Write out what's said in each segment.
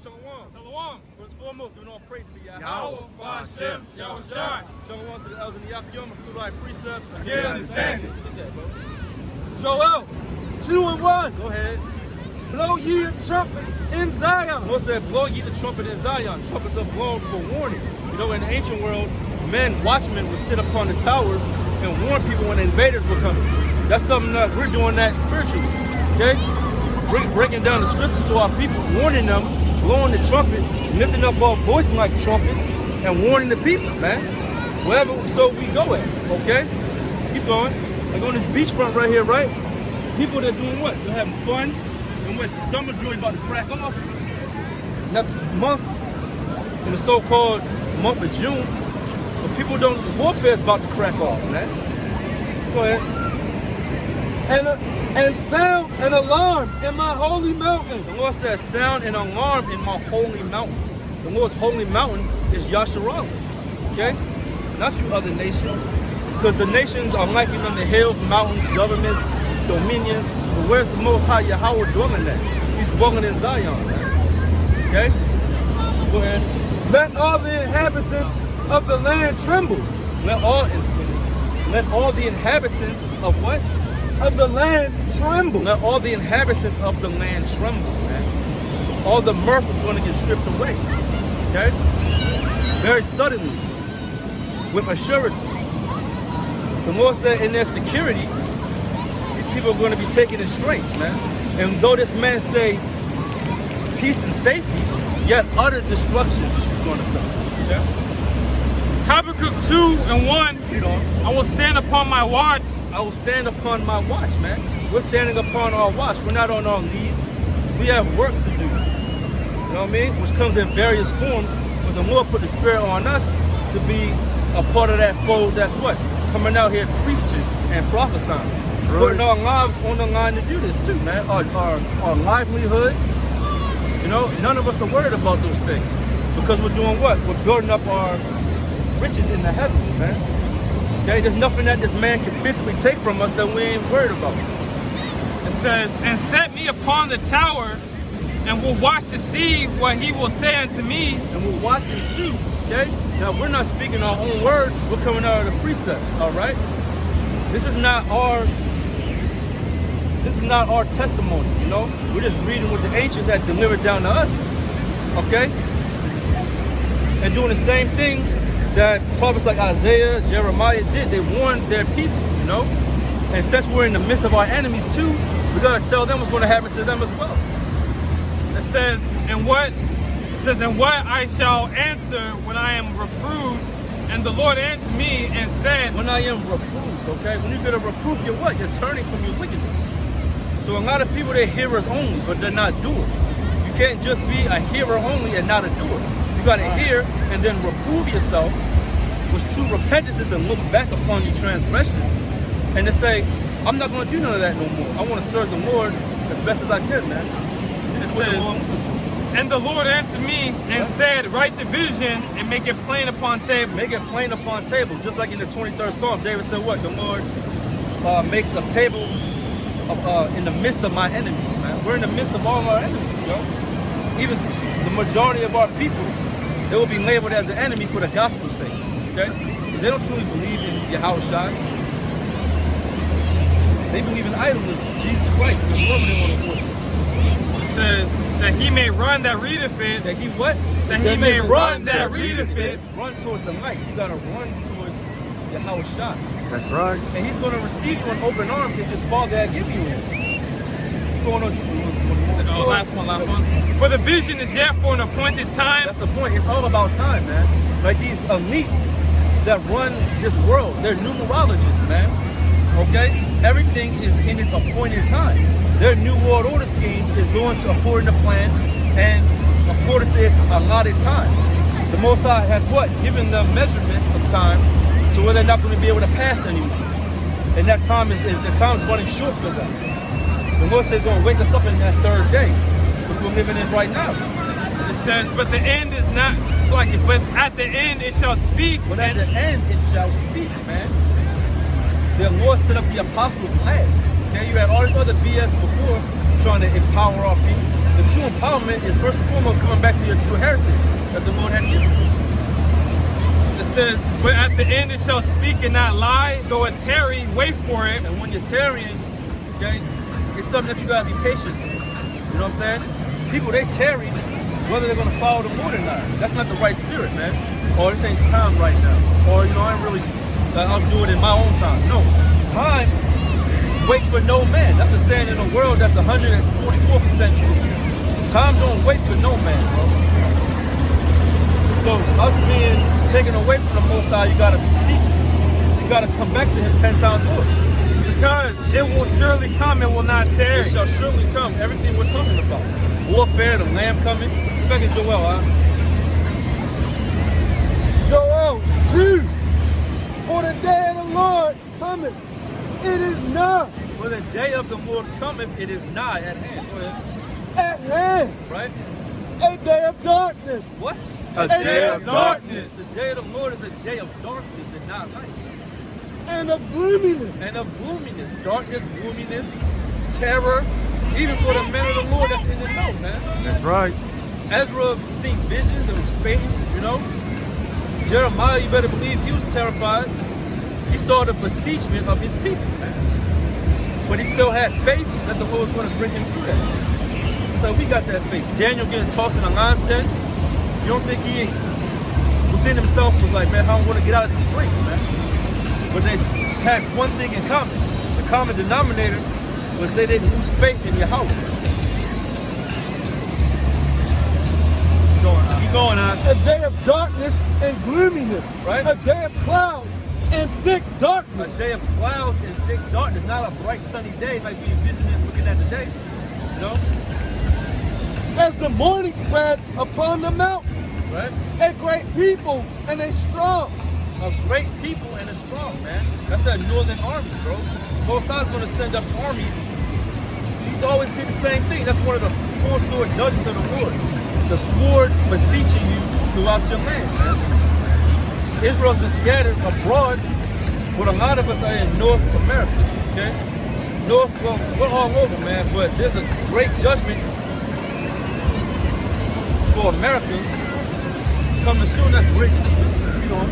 Shalom. Shalom. First and foremost, giving all praise to Yahweh. Yahweh, Ba'ashem, Yahushua. Shalom to the elders in the Yom through thy precepts. Get understanding. Get that, bro. Joel 2 and 1. Go ahead. Blow ye the trumpet in Zion. The Lord said, blow ye the trumpet in Zion. Trumpets are blown for warning. You know, in the ancient world, watchmen would sit upon the towers and warn people when the invaders were coming. That's something that we're doing that spiritually. Okay? Breaking down the scriptures to our people, warning them, blowing the trumpet, lifting up our voice like trumpets, and warning the people, man. Wherever so we go at, okay? Keep going. Like on this beachfront right here, right? People that are doing what? They're having fun. And when summer's really about to crack off. Next month, in the so-called month of June, but people don't, warfare's about to crack off, man. Go ahead. And sound an alarm in my holy mountain. The Lord says, sound an alarm in my holy mountain. The Lord's holy mountain is Yasharallah. Okay? Not you other nations. Because the nations are liking them the hills, mountains, governments, dominions. But where's the Most High Yahweh dwelling at? He's dwelling in Zion. Okay? Go ahead. Let all the inhabitants of the land tremble. Let all the inhabitants of what? Of the land tremble. Let all the inhabitants of the land tremble, man. All the mirth is going to get stripped away. Okay? Very suddenly. With a surety. The Lord said in their security, these people are going to be taken in straits, man. And though this man say peace and safety, yet utter destruction is going to come. Okay? Habakkuk 2 and 1. You know, I will stand upon my watch. I will stand upon my watch, man. We're standing upon our watch. We're not on our knees. We have work to do. You know what I mean? Which comes in various forms. But the Lord put the Spirit on us to be a part of that fold that's what? Coming out here preaching and prophesying. Right. Putting our lives on the line to do this too, man. Our livelihood. You know, none of us are worried about those things. Because we're doing what? We're building up our riches in the heavens, man. Okay, there's nothing that this man can physically take from us that we ain't worried about. It says, and set me upon the tower, and will watch to see what he will say unto me. And we'll watch and see, okay? Now, we're not speaking our own words. We're coming out of the precepts, all right? This is not our testimony, you know? We're just reading what the ancients had delivered down to us, okay? And doing the same things that prophets like Isaiah, Jeremiah did. They warned their people, you know? And since we're in the midst of our enemies too, we gotta tell them what's gonna happen to them as well. It says, and what I shall answer when I am reproved. And the Lord answered me and said, when I am reproved, okay? When you get a reproof, you're what? You're turning from your wickedness. So a lot of people, they're hearers only, but they're not doers. You can't just be a hearer only and not a doer. You gotta hear and then reprove yourself, which true repentance is to look back upon your transgression and to say, I'm not gonna do none of that no more. I wanna serve the Lord as best as I can, man. This is what the Lord wants. And the Lord answered me and said, write the vision and make it plain upon tables. Make it plain upon tables. Just like in the 23rd Psalm, David said what? The Lord makes a table in the midst of my enemies, man. We're in the midst of all our enemies, you know? Even the majority of our people, they will be labeled as an enemy for the gospel's sake, okay? If they don't truly believe in Yahushua, they believe in idolism, Jesus Christ, and whoever they want to worship. It says, that he may run that readeth it. That he what? That he may run that readeth it. Run towards the light. You gotta run towards Yahushua. That's right. And he's gonna receive you in open arms if his father had given you one. Going on. Last one. For the vision is yet for an appointed time. That's the point. It's all about time, man. Like these elite that run this world, they're numerologists, man. Okay? Everything is in its appointed time. Their new world order scheme is going to according to plan and according to its allotted time. The Most High has what? Given them measurements of time so where they're not going to be able to pass anymore. And that time is running short for them. The Lord says he's going to wake us up in that third day, which we're living in right now. It says, but the end is not, it's like, but at the end it shall speak. But at the end it shall speak, man. The Lord set up the apostles last. Okay, you had all this other BS before trying to empower our people. The true empowerment is first and foremost coming back to your true heritage that the Lord had given you. It says, but at the end it shall speak and not lie, though it tarry, wait for it. And when you're tarrying, okay, it's something that you gotta be patient for. You know what I'm saying? People, they tarry whether they're gonna follow the Lord or not. That's not the right spirit, man. Or this ain't the time right now. Or, you know, I'm really, I'll do it in my own time. No, time waits for no man. That's a saying in a world that's 144% true. Time don't wait for no man, bro. So us being taken away from the Most High, you gotta seek him. You gotta come back to him 10 times more. Because it will surely come, it will not tarry. It shall surely come. Everything we're talking about. Warfare, the lamb coming. Go back to Joel, huh? Joel 2. For the day of the Lord cometh. It is nigh. For the day of the Lord cometh, it is nigh at hand. Go ahead. At hand. Right? A day of darkness. What? A day of darkness. The day of the Lord is a day of darkness and not light. And of gloominess. And of gloominess. Darkness, gloominess, terror. Even for the men of the Lord that's in the know, man. That's right. Ezra seen visions and was fainting, you know. Jeremiah, you better believe he was terrified. He saw the beseechment of his people, man. But he still had faith that the Lord was going to bring him through that. So we got that faith. Daniel getting tossed in the lion's den. You don't think he within himself was like, man, how I'm going to get out of these straits, man? But they had one thing in common. The common denominator was they didn't lose faith in Yahweh. Keep going on. A day of darkness and gloominess. Right. A day of clouds and thick darkness. A day of clouds and thick darkness, not a bright sunny day like we envisioning looking at the day. You know? As the morning spread upon the mountain. Right? A great people and a strong. A great people and a strong, man. That's that northern army, bro. Most High's gonna send up armies. He's always did the same thing. That's one of the four sword judgments of the Lord. The sword beseeching you throughout your land, man. Israel's been scattered abroad, but a lot of us are in North America, okay? North, well, we're all over, man, but there's a great judgment for America coming soon. That's great distance, you know.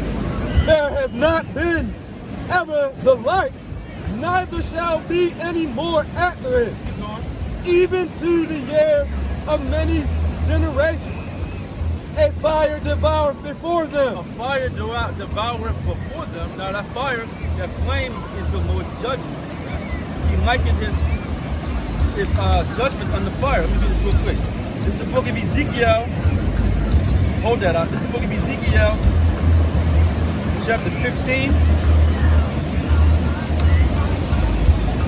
There have not been ever the like, neither shall be any more after it, Keep going. even to the year of many generations. A fire devoureth before them. A fire devoureth before them. Now that fire, that flame is the Lord's judgment. He likened his judgments under fire. Let me do this real quick. This is the book of Ezekiel. Hold that up. This is the book of Ezekiel, chapter 15.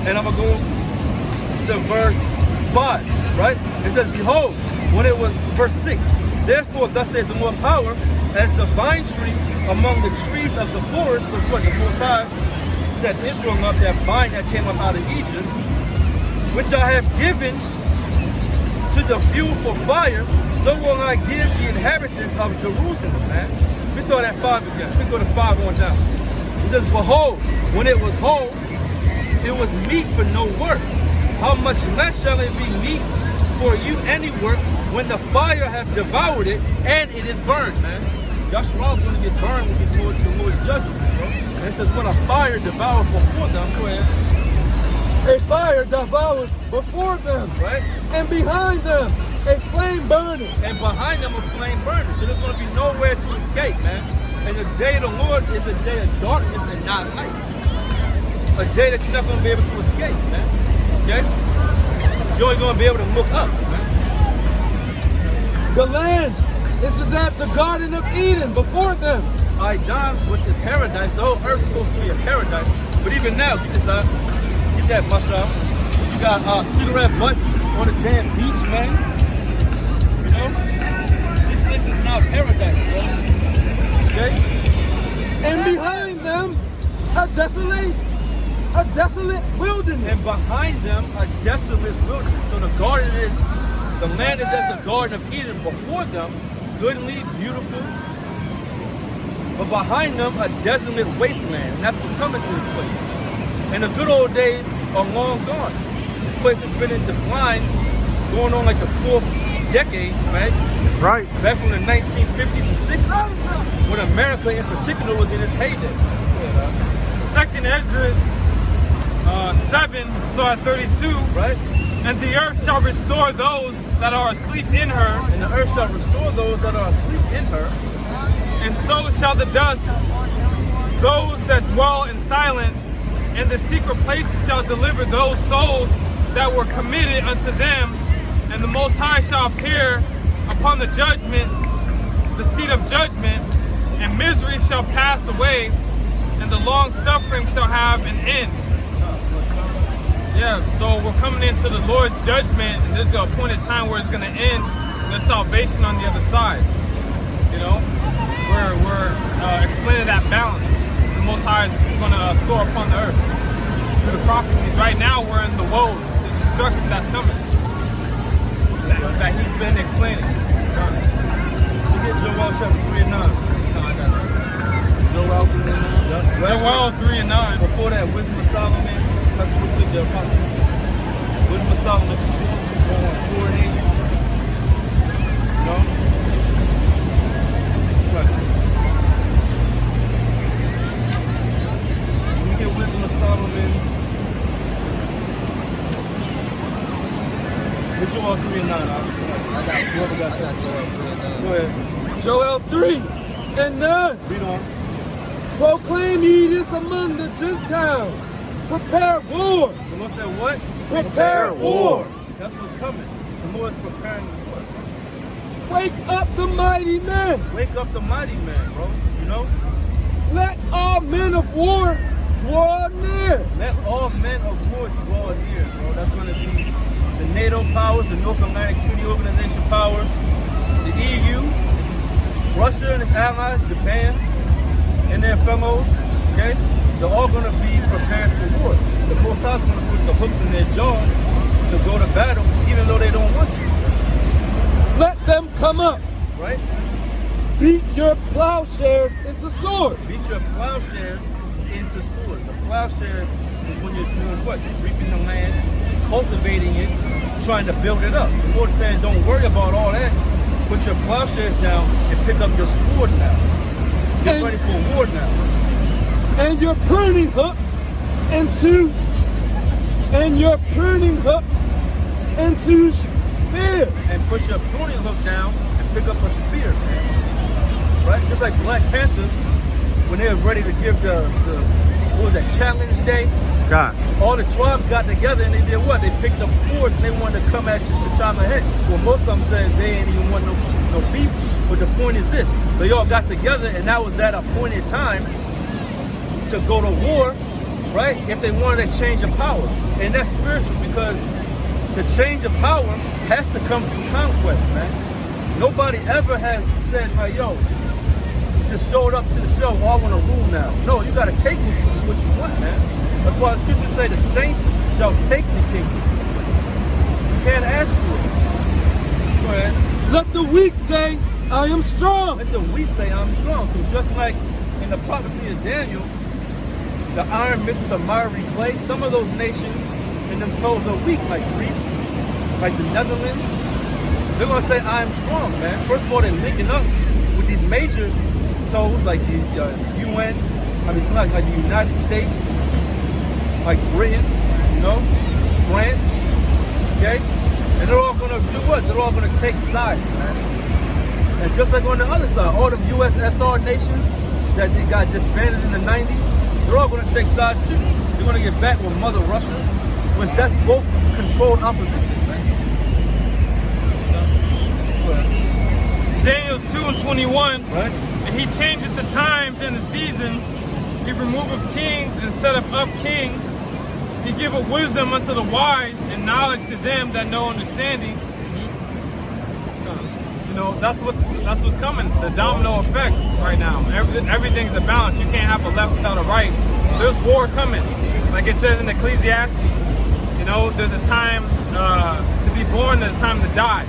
And I'm going to go to verse 5, right? It says, behold, when it was, verse 6, therefore, thus saith the Lord power, as the vine tree among the trees of the forest was what the Most High set Israel up, that vine that came up out of Egypt, which I have given to the fuel for fire, so will I give the inhabitants of Jerusalem, man. Let me start at 5 again. Let me go to 5 on down. It says, behold, when it was whole, it was meat for no work. How much less shall it be meat for you any work when the fire hath devoured it and it is burned, man? Yahshua is going to get burned with the Lord's judgments, bro. And it says, when a fire devoured before them, go ahead. A fire devours before them, Right? and behind them a flame burning. And behind them a flame burning. So there's going to be nowhere to escape, man. And the day of the Lord is a day of darkness and not light. A day that you're not going to be able to escape, man. Okay? You're only going to be able to look up, man. The land is at the Garden of Eden before them. Idon, which is paradise. The whole earth's supposed to be a paradise. But even now, get this out. Get that mush out. You got cigarette butts on the damn beach, man. You know? This place is not paradise, bro. Okay? And behind them a desolate wilderness. And behind them a desolate wilderness. So the garden is, the land is as the Garden of Eden before them, goodly, beautiful. But behind them a desolate wasteland. And that's what's coming to this place. And the good old days are long gone. This place has been in decline going on like the 4th decade, right? That's right. Back from the 1950s and 60s, when America in particular was in its heyday. Second Esdras 7, start 32. Right? And the earth shall restore those that are asleep in her, And the earth shall restore those that are asleep in her, and so shall the dust those that dwell in silence, and the secret places shall deliver those souls that were committed unto them, and the Most High shall appear upon the judgment, the seat of judgment, and misery shall pass away, and the long suffering shall have an end. Yeah, so we're coming into the Lord's judgment, and there's an appointed time where it's going to end. There's salvation on the other side. You know, we're explaining that balance the Most High is going to store upon the earth through the prophecies. Right now, we're in the woes, the destruction that's coming, that He's been explaining. you get Joel chapter 3 and 9. Joel 3 and 9. Joel 3 and 9. Before that, Wisdom of Solomon. That's what we did. Wisdom of Solomon 4 and 8. No? That's right. Let me get Wisdom of Solomon. Get Joel 3 and 9. Whoever got that. Go ahead. Joel 3 and 9. Read on. Proclaim ye this among the Gentiles. Prepare war. The Lord said what? Prepare war. That's what's coming. The Lord is preparing what? Wake up the mighty men. Wake up the mighty man, bro. You know? Let all men of war draw near. Let all men of war draw near, bro. That's going to be the NATO powers, the North Atlantic Treaty Organization powers, the EU, Russia and its allies, Japan, and their fellows, okay? They're all going to be prepared for war. The Most High is going to put the hooks in their jaws to go to battle, even though they don't want to, Let them come up. right? Beat your plowshares into swords. Beat your plowshares into swords. A plowshare is when you're doing what? Reaping the land, cultivating it, trying to build it up. The Lord said, don't worry about all that. Put your plowshares down and pick up your sword now. Get ready for war now. And your pruning hooks into spear. And put your pruning hook down and pick up a spear, man. Right? Just like Black Panther, when they were ready to give the what was that, challenge day? God. All the tribes got together and they did what? They picked up swords and they wanted to come at you to T'Challa head. Well, most of them said they ain't even want no beef. But the point is this, they all got together and that was that appointed time to go to war, right? If they wanted a change of power. And that's spiritual because the change of power has to come through conquest, man. Nobody ever has said, hey, yo, just showed up to the show, oh, I want to rule now. No, you got to take what you want, man. That's why the scriptures say the saints shall take the kingdom. You can't ask for it. Go ahead. Let the weak say, I am strong. Let the weak say, I'm strong. So just like in the prophecy of Daniel, the iron mixed with the miry clay, some of those nations and them toes are weak, like Greece, like the Netherlands. They're going to say, I am strong, man. First of all, they're linking up with these major toes, like the UN, it's not like the United States, like Britain, you know, France, okay? And they're all going to do what? They're all going to take sides, man. And just like on the other side, all them USSR nations that they got disbanded in the 90s, they're all going to take sides too. They're going to get back with Mother Russia, which that's both controlled opposition, man. It's Daniel 2:21. Right? And he changeth the times and the seasons. He removeth kings and setteth up kings. He giveth wisdom unto the wise and knowledge to them that know understanding. You know, that's what's coming. The domino effect right now. Everything's a balance. You can't have a left without a right. There's war coming. Like it says in Ecclesiastes. You know, there's a time to be born, there's a time to die.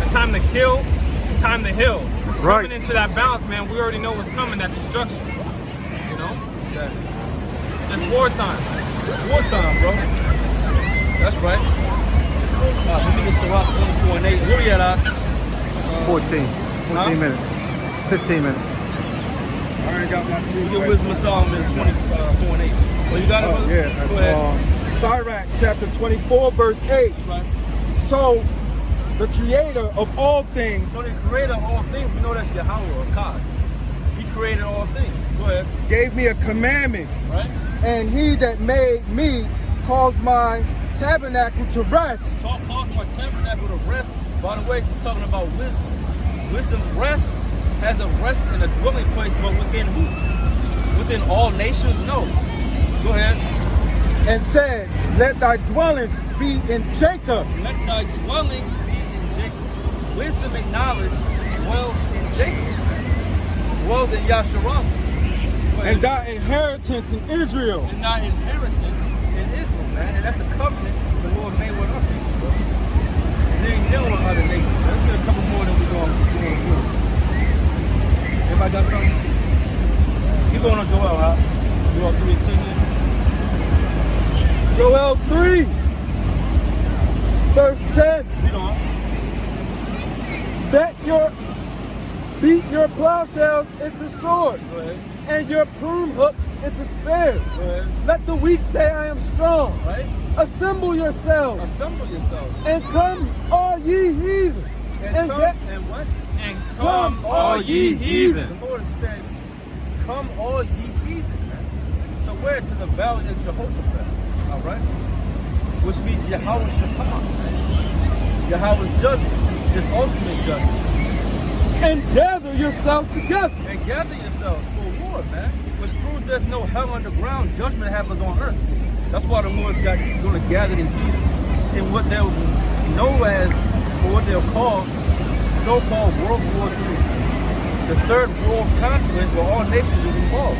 A time to kill, a time to heal. Right. Coming into that balance, man, we already know what's coming, that destruction. You know? It's wartime. Wartime, bro. That's right. Let me get Sirach 24 and 8. Where we at? 14 Huh? minutes. 15 minutes. I already got my We get Wisdom of Solomon 24 and 8. Well, you got it, Oh, brother? yeah. Go ahead. Sirach chapter 24, verse 8. Right. So, the creator of all things So the creator of all things, we know that's Yahweh or God. He created all things. Go ahead. gave me a commandment, Right? and he that made me caused my tabernacle to rest. Talk calls my tabernacle to rest. By the way, he's talking about wisdom. Wisdom rests, has a rest in a dwelling place, but within who? Within all nations? No. Go ahead. And said, let thy dwellings be in Jacob. Let thy dwelling be in Jacob. Wisdom and knowledge dwells in Jacob. Dwells in Yasharal. And thy inheritance in Israel. And thy inheritance in Israel, man. And that's the covenant the Lord made with our people, bro. And they ain't dealing with other nations. Man. Let's get a couple more than we're going to do. Everybody got something? Keep going on Joel, huh? Joel 3:10. Joel 3, verse 10. Read on. Beat your plowshares into swords, Go ahead. and your plume hooks into spears. Go ahead. Let the weak say, I am strong. Right? Assemble yourselves, Assemble yourselves. and come, all ye heathen. And come, get- and what? And Come, all ye heathen. The Lord said, come all ye heathen, man. So where? To the valley of Jehoshaphat. All right? Which means Yahweh Shaphat. Yahweh's judgment. This ultimate judgment. and gather yourselves together. And gather yourselves for war, man. Which proves there's no hell underground. Judgment happens on earth. That's why the Lord's going to gather the heathen in what they'll know as, or what they'll call, so-called World War III. The third world conflict where all nations is involved.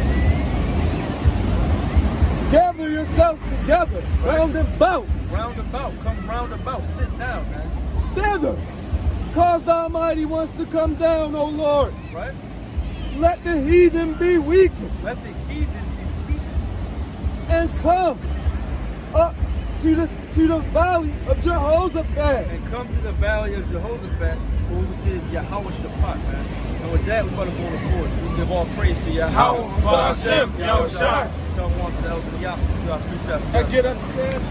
Gather yourselves together, round about. Round about, come round about, sit down, man. Thither, cause the Almighty ones to come down, O Lord. Right? Let the heathen be weakened, Let the heathen be weakened. and come up to the valley of Jehoshaphat. And come to the valley of Jehoshaphat, which is Yahweh Shaphat, man. And with that, we're going to go on the boards. We give all praise to Yahweh. Hashem, Yahushua. Shalom to the elders of Yahweh. We got precepts. And get understand.